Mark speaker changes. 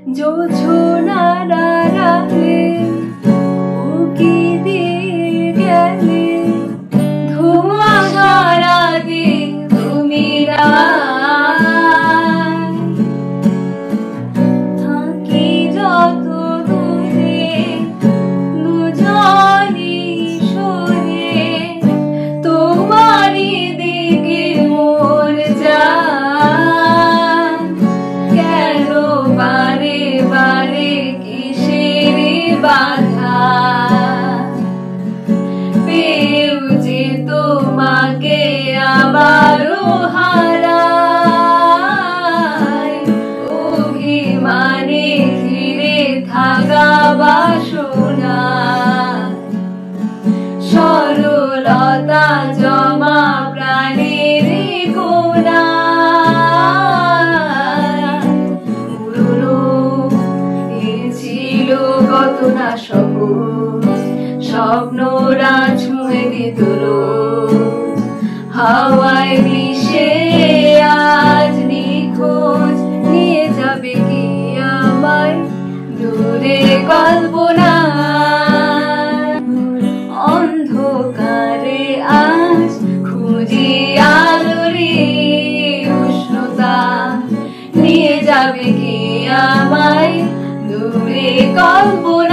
Speaker 1: জোছনার আড়ালে উকি দিয়ে গেলে ধোঁয়া সারা দিন তুমি থাকি যত দূরে দুজনই সরে তোমারই দিকে মন যায় কেন বারে বারে কিসের বাধা পেয়েও যে তোমাকে আবারও হারাই অভিমানে ঘিরে থাকা বাসনা সরলতা জমা প্রাণের কোনা ছিল কত না স্বপ্নরা ছুঁয়ে দিত হাওয়ায় মিশে আজ নিখোঁজ নিয়ে যাবে কি আমায় দূরে কল্পনা অন্ধকারে আজ খুঁজি আলোরে উষ্ণতা নিয়ে যাবে কি আমায় দূরে কল্পনা